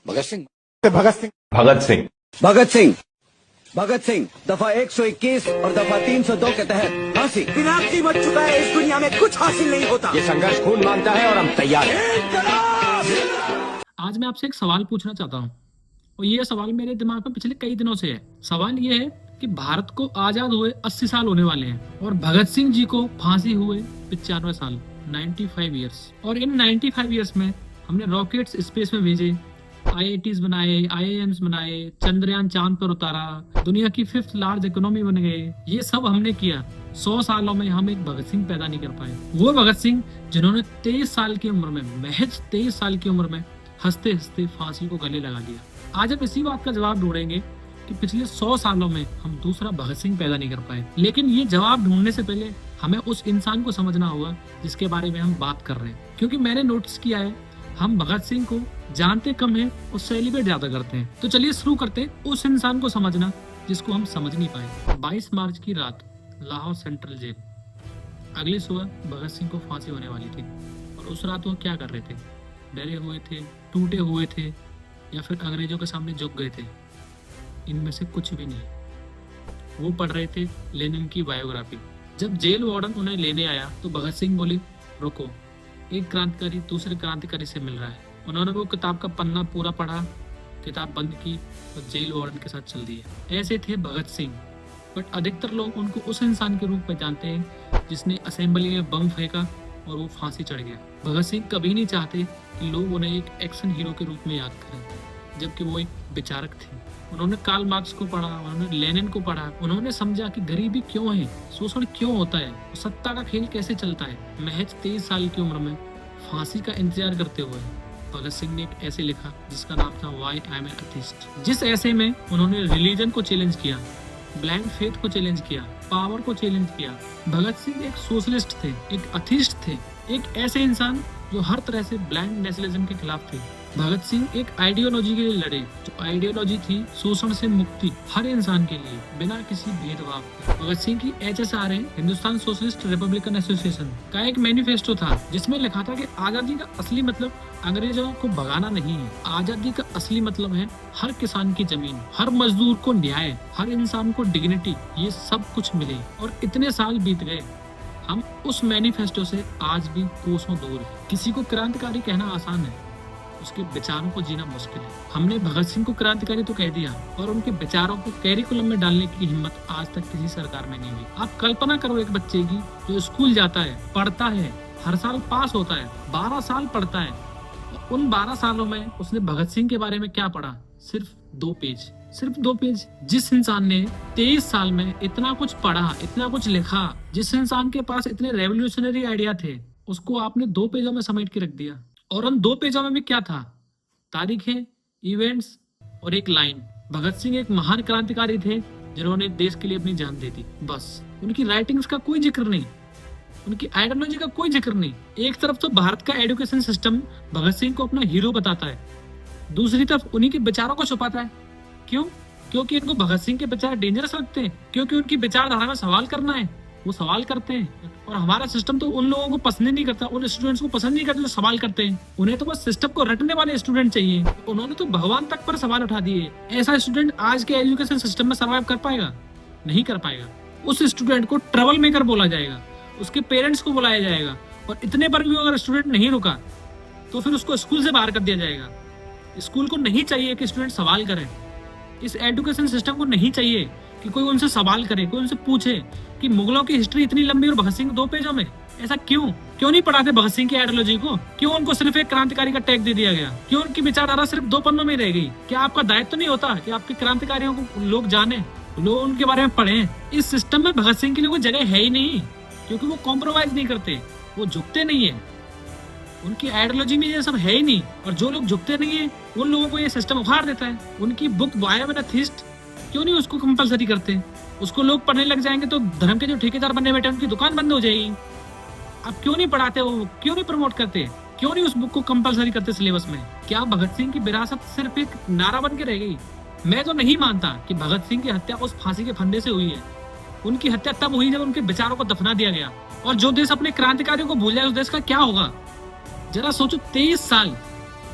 भगत सिंह भगत सिंह भगत सिंह भगत सिंह भगत सिंह दफा 121 और दफा 302 के तहत फांसी। विनाशी मच चुका है, इस दुनिया में कुछ हासिल नहीं होता। ये संघर्ष खून मांगता है और हम तैयार हैं। आज मैं आपसे एक सवाल पूछना चाहता हूँ और ये सवाल मेरे दिमाग में पिछले कई दिनों से है। सवाल ये है कि भारत को आजाद हुए 80 साल होने वाले हैं और भगत सिंह जी को फांसी हुए 95 साल, 95 इयर्स। और इन 95 इयर्स में हमने रॉकेट्स स्पेस में भेजे, IITs बनाए, IIMs बनाए, चंद्रयान चांद पर उतारा, दुनिया की 5th लार्ज इकोनॉमी बन गए। ये सब हमने किया। 100 सालों में हम एक भगत सिंह पैदा नहीं कर पाए। वो भगत सिंह जिन्होंने 23 साल की उम्र में, महज 23 साल की उम्र में हंसते हंसते फांसी को गले लगा लिया। आज हम इसी बात का जवाब ढूंढेंगे कि पिछले 100 सालों में हम दूसरा भगत सिंह पैदा नहीं कर पाए। लेकिन ये जवाब ढूंढने से पहले हमें उस इंसान को समझना होगा जिसके बारे में हम बात कर रहे हैं। क्योंकि मैंने नोटिस किया है हम भगत सिंह को जानते कम है और सेलिब्रेट ज्यादा करते हैं। तो चलिए शुरू करते हैं उस इंसान को समझना जिसको हम समझ नहीं पाए। 22 मार्च की रात, लाहौर सेंट्रल जेल। अगली सुबह भगत सिंह को फांसी होने वाली थी और उस रात वो क्या कर रहे थे? डरे हुए थे, टूटे हुए थे, या फिर अंग्रेजों के सामने झुक गए थे? इनमें से कुछ भी नहीं। वो पढ़ रहे थे लेनिन की बायोग्राफी। जब जेल वार्डन उन्हें लेने आया तो भगत सिंह बोले, रुको, एक क्रांतिकारी दूसरे क्रांतिकारी से मिल रहा है। उन्होंने वो किताब का पन्ना पूरा पढ़ा, किताब बंद की और जेल वार्डन के साथ चल दिए। ऐसे थे भगत सिंह। बट अधिकतर लोग उनको उस इंसान के रूप में जानते हैं जिसने असेंबली में बम फेंका और वो फांसी चढ़ गया। भगत सिंह कभी नहीं चाहते कि लोग उन्हें एक एक्शन हीरो के रूप में याद करें, जबकि वो एक विचारक थे। उन्होंने कार्ल मार्क्स को पढ़ा, उन्होंने लेनिन को पढ़ा। उन्होंने समझा कि गरीबी क्यों है, शोषण क्यों होता है, सत्ता का खेल कैसे चलता है। महज 23 साल की उम्र में फांसी का इंतजार करते हुए भगत सिंह ने एक ऐसे लिखा जिसका नाम था why I am an atheist. जिस ऐसे में उन्होंने रिलीजन को चैलेंज किया, ब्लाइंड फेथ को चैलेंज किया, पावर को चैलेंज किया। भगत सिंह एक सोशलिस्ट थे, एक अथिस्ट थे, एक ऐसे इंसान जो हर तरह से ब्लाइंड नेशनलिज्म के खिलाफ थे। भगत सिंह एक आइडियोलॉजी के लिए लड़े, जो आइडियोलॉजी थी शोषण से मुक्ति हर इंसान के लिए बिना किसी भेदभाव के। भगत सिंह की HSR है, हिंदुस्तान सोशलिस्ट रिपब्लिकन एसोसिएशन का एक मैनिफेस्टो था जिसमें लिखा था कि आजादी का असली मतलब अंग्रेजों को भगाना नहीं है। आजादी का असली मतलब है हर किसान की जमीन, हर मजदूर को न्याय, हर इंसान को डिग्निटी, ये सब कुछ मिले। और इतने साल बीत गए, हम उस मैनिफेस्टो से आज भी कोसों दूर है। किसी को क्रांतिकारी कहना आसान है, उसके विचारों को जीना मुश्किल है। हमने भगत सिंह को क्रांतिकारी तो कह दिया और उनके विचारों को कैरिकुलम में डालने की हिम्मत आज तक किसी सरकार में नहीं हुई। आप कल्पना करो एक बच्चे की जो स्कूल जाता है, पढ़ता है, हर साल पास होता है, 12 साल पढ़ता है। उन 12 सालों में उसने भगत सिंह के बारे में क्या पढ़ा? सिर्फ 2 पेज, सिर्फ 2 पेज। जिस इंसान ने 23 साल में इतना कुछ पढ़ा, इतना कुछ लिखा, जिस इंसान के पास इतने रेवोल्यूशनरी आइडिया थे, उसको आपने 2 पेजों में समेट के रख दिया। और उन 2 पेजों में भी क्या था? तारीखें, इवेंट्स और एक लाइन। भगत सिंह एक महान क्रांतिकारी थे जिन्होंने देश के लिए अपनी जान दे दी। बस उनकी राइटिंग्स का कोई जिक्र नहीं, उनकी आइडियोलॉजी का कोई जिक्र नहीं। एक तरफ तो भारत का एजुकेशन सिस्टम भगत सिंह को अपना हीरो बताता है, दूसरी तरफ उन्हीं के विचारों को छुपाता है। क्यों? क्योंकि इनको भगत सिंह के विचार डेंजरस लगते हैं, क्योंकि उनकी विचारधारा में सवाल करना है, वो सवाल करते हैं। और हमारा सिस्टम तो उन लोगों को पसंद नहीं करता, उन स्टूडेंट्स को पसंद नहीं करते जो सवाल करते हैं। उन्हें तो बस सिस्टम को रटने वाले स्टूडेंट चाहिए। उन्होंने तो भगवान तक पर सवाल उठा दिए। ऐसा स्टूडेंट आज के एजुकेशन सिस्टम में सर्वाइव कर पाएगा? नहीं कर पाएगा। उस स्टूडेंट को ट्रबल मेकर बोला जाएगा, उसके पेरेंट्स को बुलाया जाएगा, और इतने पर भी अगर स्टूडेंट नहीं रुका तो फिर उसको स्कूल से बाहर कर दिया जाएगा। स्कूल को नहीं चाहिए कि स्टूडेंट सवाल करें। इस एजुकेशन सिस्टम को नहीं चाहिए कि कोई उनसे सवाल करे, कोई उनसे पूछे कि मुगलों की हिस्ट्री इतनी लंबी और भगत सिंह 2 पेजों में। ऐसा क्यों? क्यों नहीं पढ़ाते भगत सिंह की आइडियोलॉजी को? क्यों उनको सिर्फ एक क्रांतिकारी का टैग दे दिया गया? क्यों उनकी विचारधारा सिर्फ 2 पन्नों में रह गई? क्या आपका दायित्व तो नहीं होता कि आपके क्रांतिकारियों को लोग जाने, लोग उनके बारे में पढ़ें? इस सिस्टम में भगत सिंह के लिए कोई जगह है ही नहीं, क्योंकि वो कॉम्प्रोमाइज नहीं करते, वो झुकते नहीं है। उनकी आइडियोलॉजी में ये सब है ही नहीं। और जो लोग झुकते नहीं है उन लोगों को ये सिस्टम उखाड़ देता है। उनकी book why I am an atheist क्यों नहीं उसको कंपलसरी करते? उसको लोग पढ़ने लग जाएंगे तो धर्म के जो ठेकेदार बनने बैठे उनकी दुकान बंद हो जाएगी। आप क्यों नहीं पढ़ाते हो? क्यों नहीं प्रमोट करते? क्यों नहीं उस बुक को कंपलसरी करते सिलेबस में? क्या भगत सिंह की विरासत सिर्फ एक नारा बन के रह गई? मैं तो नहीं मानता कि भगत सिंह की हत्या उस फांसी के फंदे से हुई है। उनकी हत्या तब हुई जब उनके विचारों को दफना दिया गया। और जो देश अपने क्रांतिकारियों को भूल जाए उस देश का क्या होगा? जरा सोचो, 23 साल,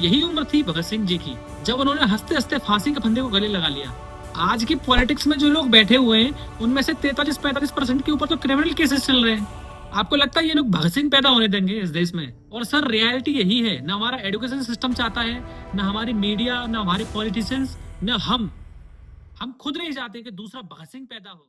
यही उम्र थी भगत सिंह जी की। जब उन्होंने हंसते हंसते फांसी के फंदे को गले लगा लिया। आज की पॉलिटिक्स में जो लोग बैठे हुए हैं उनमें से 43-45% के ऊपर तो क्रिमिनल केसेस चल रहे हैं। आपको लगता है ये लोग भगत सिंह पैदा होने देंगे इस देश में? और सर रियलिटी यही है, ना हमारा एजुकेशन सिस्टम चाहता है, ना हमारी मीडिया, ना हमारे पॉलिटिशियंस, ना हम खुद नहीं चाहते कि दूसरा भगत सिंह पैदा हो।